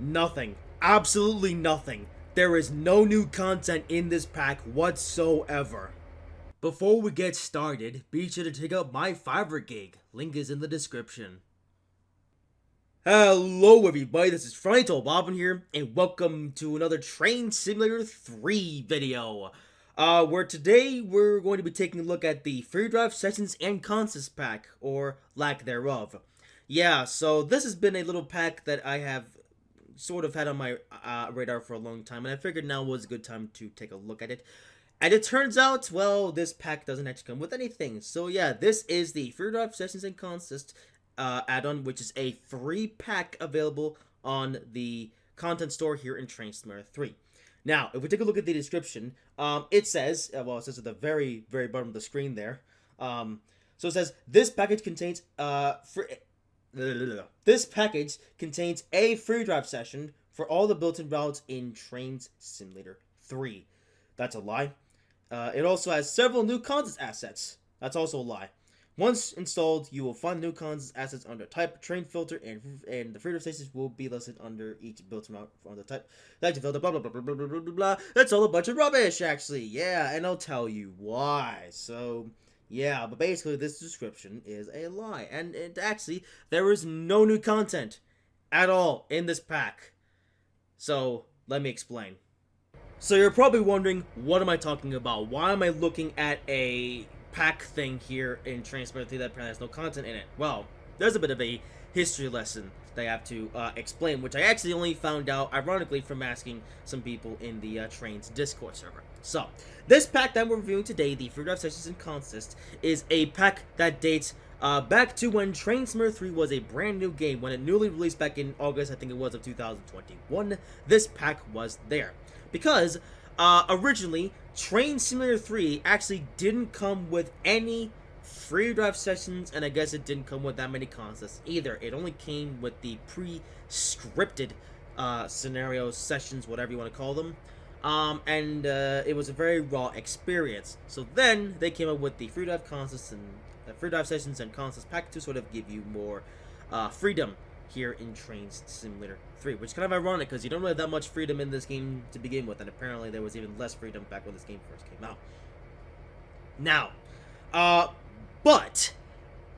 Nothing. Absolutely nothing. There is no new content in this pack whatsoever. Before we get started, be sure to check out my Fiverr gig. Link is in the description. Hello everybody, this is Trainz here, and welcome to another Train Simulator 3 video. Where today we're going to be taking a look at the free drive sessions and contests pack, or lack thereof. Yeah, so this has been a little pack that I have sort of had on my radar for a long time, and I figured now was a good time to take a look at it. And it turns out, well, this pack doesn't actually come with anything. So yeah, this is the free drive sessions and contests add-on, which is a free pack available on the content store here in Train Simulator 3. Now, if we take a look at the description, it says, well, it says at the very, very bottom of the screen there. So it says, this package contains this package contains a free drive session for all the built-in routes in Train Simulator 3. That's a lie. It also has several new contest assets. That's also a lie. Once installed, you will find new contest assets under type, train filter, and the free drive stations will be listed under each built-in route on the type filter, blah, blah, blah, blah, blah, blah, blah, blah. That's all a bunch of rubbish, actually. Yeah, and I'll tell you why. So, yeah, but basically this description is a lie. And actually, there is no new content at all in this pack. So, let me explain. So you're probably wondering, what am I talking about? Why am I looking at a pack thing here in Train Simulator 3 that apparently has no content in it? Well, there's a bit of a history lesson that I have to explain, which I actually only found out, ironically, from asking some people in the Trainz Discord server. So, this pack that we're reviewing today, the Free Drive Sessions and Contests, is a pack that dates back to when Train Simulator 3 was a brand new game. When it newly released back in August, I think it was, of 2021, this pack was there. Because, originally, Train Simulator 3 actually didn't come with any free drive sessions, and I guess it didn't come with that many contests either. It only came with the pre-scripted scenarios, sessions, whatever you want to call them. And it was a very raw experience. So then, they came up with the free drive contests and free drive sessions and contests pack to sort of give you more freedom here in Train Simulator 3, which is kind of ironic because you don't really have that much freedom in this game to begin with, and apparently there was even less freedom back when this game first came out. Now, but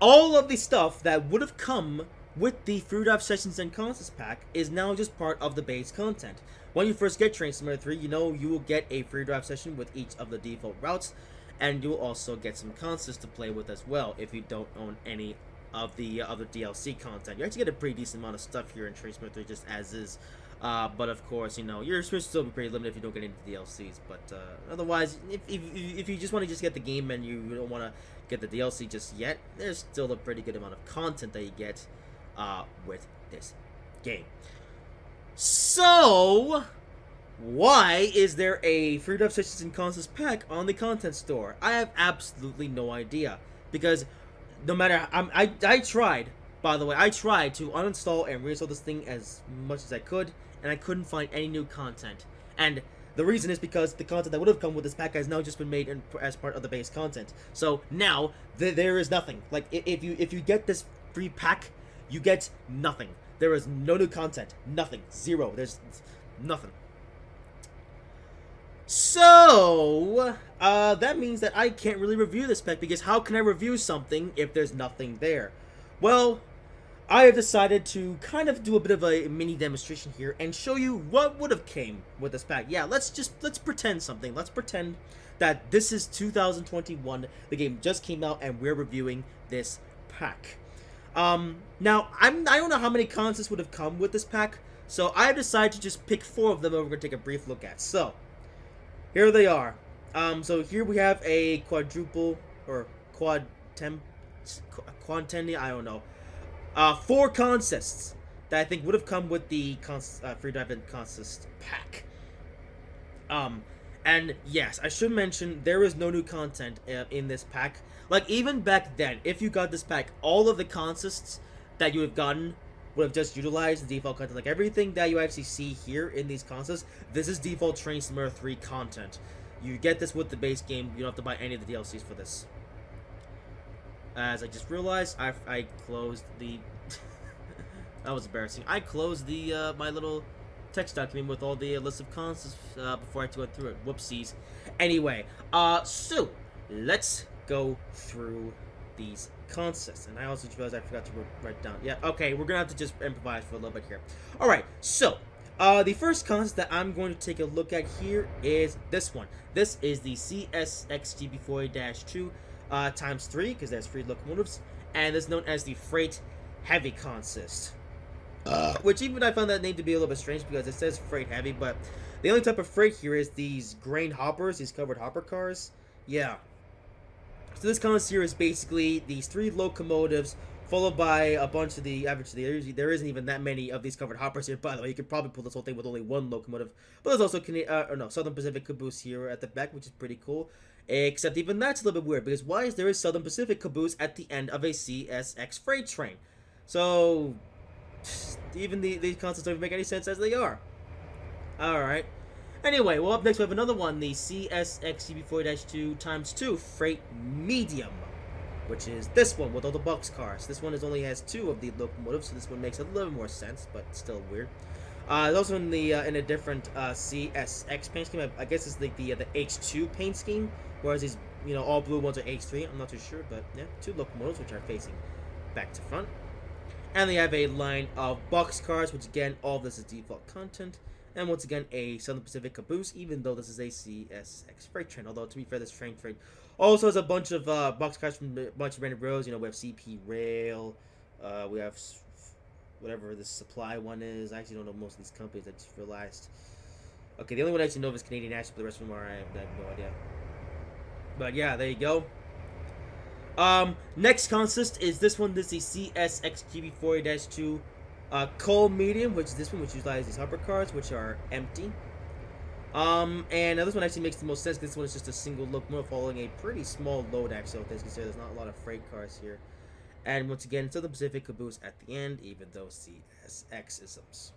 all of the stuff that would have come with the free drive sessions and contests pack is now just part of the base content. When you first get Train Simulator 3, you know you will get a free drive session with each of the default routes, and you will also get some contests to play with as well if you don't own any of the other DLC content. You actually get a pretty decent amount of stuff here in Train Simulator 3 just as is. But of course, you know, you're supposed to still be pretty limited if you don't get into DLCs. But otherwise, if you just want to just get the game and you don't want to get the DLC just yet, there's still a pretty good amount of content that you get with this game. So, why is there a free drive sessions and contests pack on the content store? I have absolutely no idea. Because no matter, I tried, by the way, I tried to uninstall and reinstall this thing as much as I could, and I couldn't find any new content. And the reason is because the content that would have come with this pack has now just been made as part of the base content. So now, there is nothing. Like, if you get this free pack, you get nothing. There is no new content. Nothing. Zero. There's nothing. So, that means that I can't really review this pack, because how can I review something if there's nothing there? Well, I have decided to kind of do a bit of a mini demonstration here and show you what would have came with this pack. Yeah, let's pretend something. Let's pretend that this is 2021, the game just came out, and we're reviewing this pack. Now, I don't know how many contests would have come with this pack, so I have decided to just pick 4 of them that we're going to take a brief look at. So, here they are. So here we have a quadruple, or quadtenny, I don't know. 4 contests that I think would have come with the free dive and contest pack. And yes, I should mention, there is no new content in this pack. Like, even back then, if you got this pack, all of the contests that you have gotten would have just utilized the default content. Like, everything that you actually see here in these contests, this is default Train Simulator 3 content. You get this with the base game. You don't have to buy any of the DLCs for this. As I just realized, I closed the That was embarrassing. I closed the my little text document with all the list of concepts before I went through it. Whoopsies. Anyway, so let's go through these concepts. And I also realized I forgot to write down. Yeah, okay, we're gonna have to just improvise for a little bit here. All right, so the first concept that I'm going to take a look at here is this one. This is the CSXGB40-2 times 3, because there's 3 locomotives, and it's known as the Freight Heavy consist. Which even I found that name to be a little bit strange because it says freight heavy, but the only type of freight here is these grain hoppers, these covered hopper cars. Yeah. So this consist here is basically these 3 locomotives followed by a bunch of the average. There isn't even that many of these covered hoppers here. By the way, you could probably pull this whole thing with only 1 locomotive. But there's also Southern Pacific caboose here at the back, which is pretty cool. Except even that's a little bit weird because why is there a Southern Pacific caboose at the end of a CSX freight train? So even these concepts don't even make any sense as they are. Alright. Anyway, well, up next we have another one, the CSXCB4-2 times 2 Freight Medium, which is this one with all the box cars. This one only has 2 of the locomotives, so this one makes a little more sense, but still weird. It's also in a different CSX paint scheme. I guess it's like the H2 paint scheme, whereas these all blue ones are H3. I'm not too sure, but yeah, 2 locomotives which are facing back to front. And they have a line of box cars, which again, all of this is default content. And once again, a Southern Pacific caboose, even though this is a CSX freight train. Although, to be fair, this train also has a bunch of box cars from a bunch of random rows. We have CP Rail, we have whatever this supply one is. I actually don't know most of these companies, I just realized. Okay, the only one I actually know is Canadian National, but the rest of them I have no idea. But yeah, there you go. Next consist is this one. This is the CSXGB40-2 coal medium, which is this one, which utilizes these hopper cars, which are empty. And now this one actually makes the most sense because this one is just a single locomotive following a pretty small load, actually. There's not a lot of freight cars here. And once again, Southern Pacific caboose at the end, even though CSX-isms.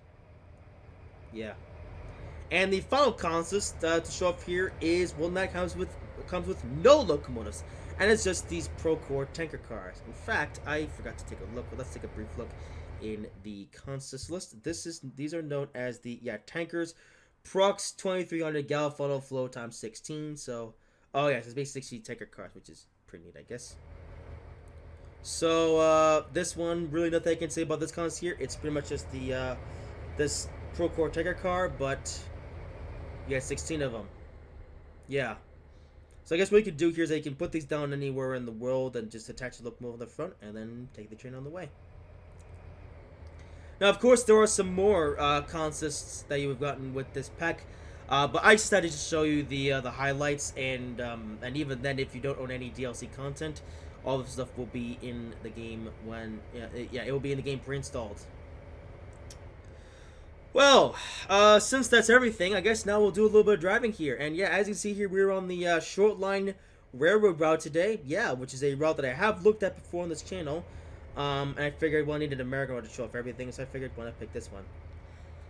Yeah. And the final consist to show up here is one that comes with no locomotives. And it's just these Procore tanker cars. In fact, I forgot to take a look, but let's take a brief look in the consist list. These are known as the tankers Prox 2300 gallon funnel flow times 16. So, oh yeah, so it's basically 60 tanker cars, which is pretty neat, I guess. So this one, really nothing I can say about this consist here. It's pretty much just the this Procore tanker car, but you got 16 of them. Yeah. So I guess what you could do here is you can put these down anywhere in the world and just attach the locomotive on the front and then take the train on the way. Now, of course, there are some more consists that you have gotten with this pack, but I decided to show you the highlights, and even then, if you don't own any DLC content, all the stuff will be in the game when it will be in the game pre-installed. Well, since that's everything, I guess now we'll do a little bit of driving here. And yeah, as you can see here, we're on the short line railroad route today. Yeah, which is a route that I have looked at before on this channel. And I figured, well, I needed an American route to show off everything, so I figured, why not pick this one.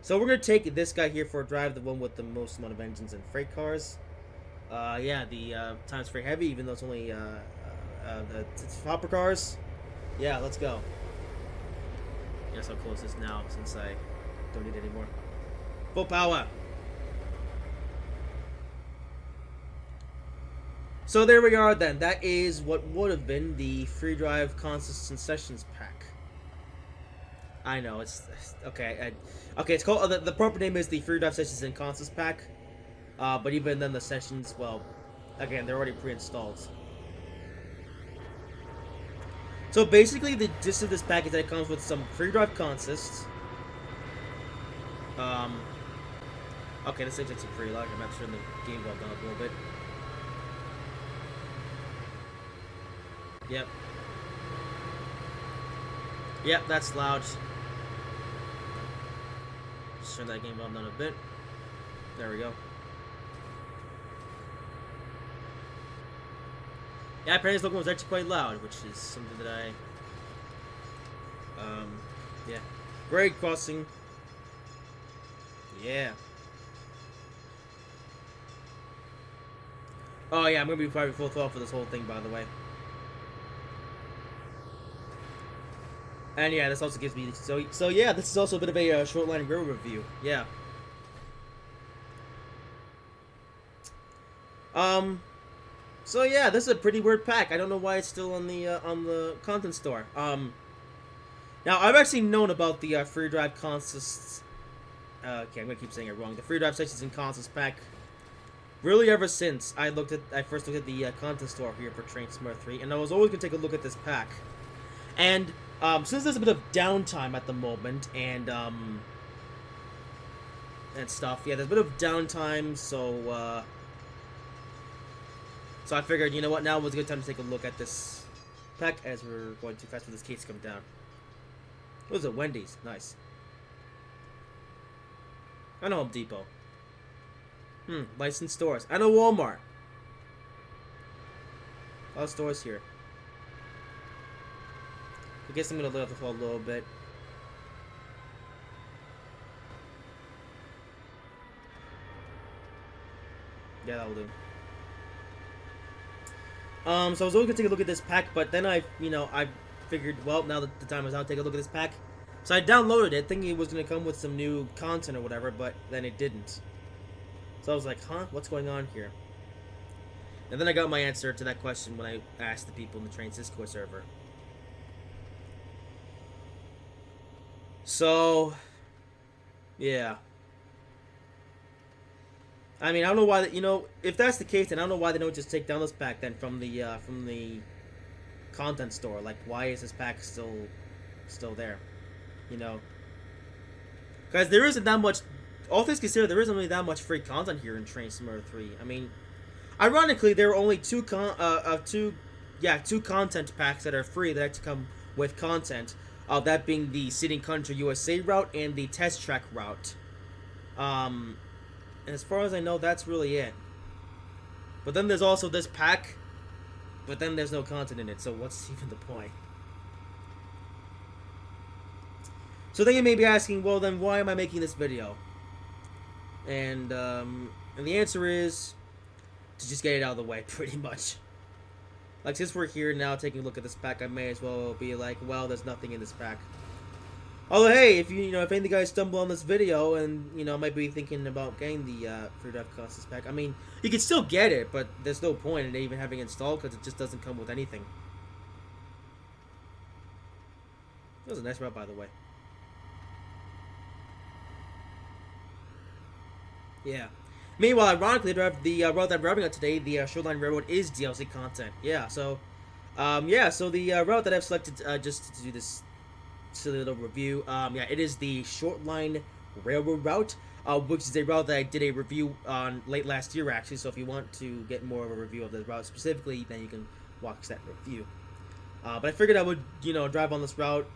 So we're going to take this guy here for a drive, the one with the most amount of engines and freight cars. Yeah, the times freight heavy, even though it's only it's hopper cars. Yeah, let's go. Guess I'll close this now since I don't need it anymore. Full power. So there we are then. That is what would have been the free drive consists and sessions pack. I know, it's okay. Okay, it's called the proper name is the free drive sessions and consists pack. But even then the sessions, well, again, they're already pre-installed. So basically the gist of this pack is that it comes with some free drive consists. Okay, this thing's actually pretty loud. I'm not sure the game got down a little bit. Yep. Yep, that's loud. Just turn that game volume down a bit. There we go. Yeah, apparently this locomotive was actually quite loud, which is something that I... yeah. Grade crossing. Yeah. Oh yeah, I'm gonna be probably full throttle for this whole thing, by the way. And yeah, this also gives me so yeah, this is also a bit of a short line railroad review. Yeah. So yeah, this is a pretty weird pack. I don't know why it's still on the content store. Now I've actually known about the free drive consists. Okay, I'm gonna keep saying it wrong. The free drive sections and consists pack. Really, ever since I first looked at the content store here for Trainz 3, and I was always gonna take a look at this pack. And since there's a bit of downtime at the moment, and stuff, yeah, there's a bit of downtime, so I figured, you know what, now was a good time to take a look at this pack as we're going too fast for this case to come down. What was it? Wendy's. Nice. I know Home Depot. Licensed stores. I know Walmart. A lot of stores here. I guess I'm gonna let off the floor a little bit. Yeah, that'll do. So I was always gonna take a look at this pack, but then I figured, well, now that the time is out, take a look at this pack. So I downloaded it, thinking it was gonna come with some new content or whatever, but then it didn't. So I was like, huh? What's going on here? And then I got my answer to that question when I asked the people in the Trainz Discord server. So, yeah. I mean, I don't know why, if that's the case, then I don't know why they don't just take down this pack then from the content store. Like, why is this pack still there? Because there isn't that much, all things considered, there isn't really that much free content here in Trainz 3. I mean, ironically, there are only two content packs that are free that actually come with content. That being the City Country USA route and the Test Track route. And as far as I know, that's really it. But then there's also this pack, but then there's no content in it, so what's even the point? So then you may be asking, well then why am I making this video? And the answer is to just get it out of the way, pretty much. Like, since we're here now taking a look at this pack, I may as well be like, well, there's nothing in this pack. Although, hey, if any of you guys stumble on this video and, might be thinking about getting the free drive consists pack, I mean, you can still get it, but there's no point in even having it installed because it just doesn't come with anything. That was a nice route, by the way. Yeah. Meanwhile, ironically, the route that I'm driving on today, the Shoreline Railroad, is DLC content. Yeah, so the route that I've selected just to do this silly little review, it is the Shortline Railroad route, which is a route that I did a review on late last year, actually. So if you want to get more of a review of the route specifically, then you can watch that review. But I figured I would, drive on this route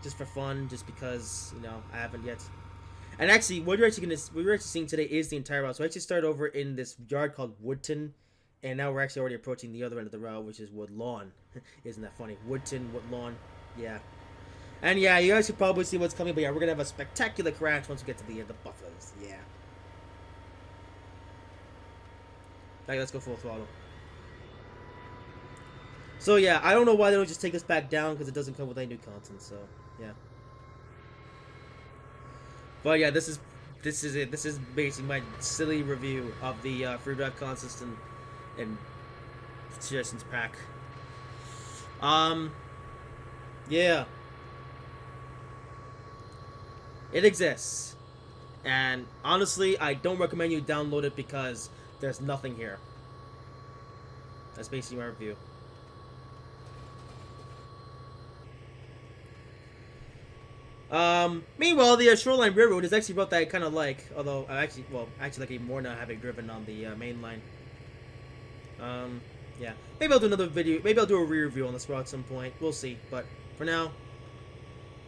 just for fun, just because, I haven't yet. And actually, what you're actually seeing today is the entire route. So I actually started over in this yard called Woodton, and now we're actually already approaching the other end of the route, which is Woodlawn. Isn't that funny? Woodton, Woodlawn, yeah. And yeah, you guys can probably see what's coming, but yeah, we're gonna have a spectacular crash once we get to the end of Buffalo's. Yeah. Alright, let's go full throttle. So yeah, I don't know why they don't just take this back down because it doesn't come with any new content. So yeah. But yeah, this is it. This is basically my silly review of the free drive consist and suggestions pack. Yeah. It exists. And honestly, I don't recommend you download it because there's nothing here. That's basically my review. Meanwhile, the Shoreline Railroad is actually a route that I kind of like, although I actually like it more now having driven on the main line. Yeah. Maybe I'll do another video, maybe I'll do a re-review on this route at some point. We'll see, but for now,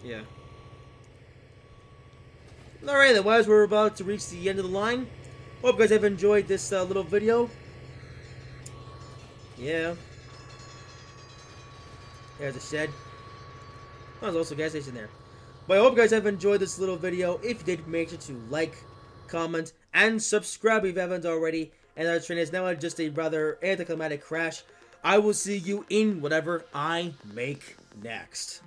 yeah. Alright then, guys, we're about to reach the end of the line. Hope you guys have enjoyed this little video. Yeah. There's a shed. Oh, there's also a gas station there. But I hope you guys have enjoyed this little video. If you did, make sure to like, comment, and subscribe if you haven't already. And our train is now just a rather anticlimactic crash. I will see you in whatever I make next.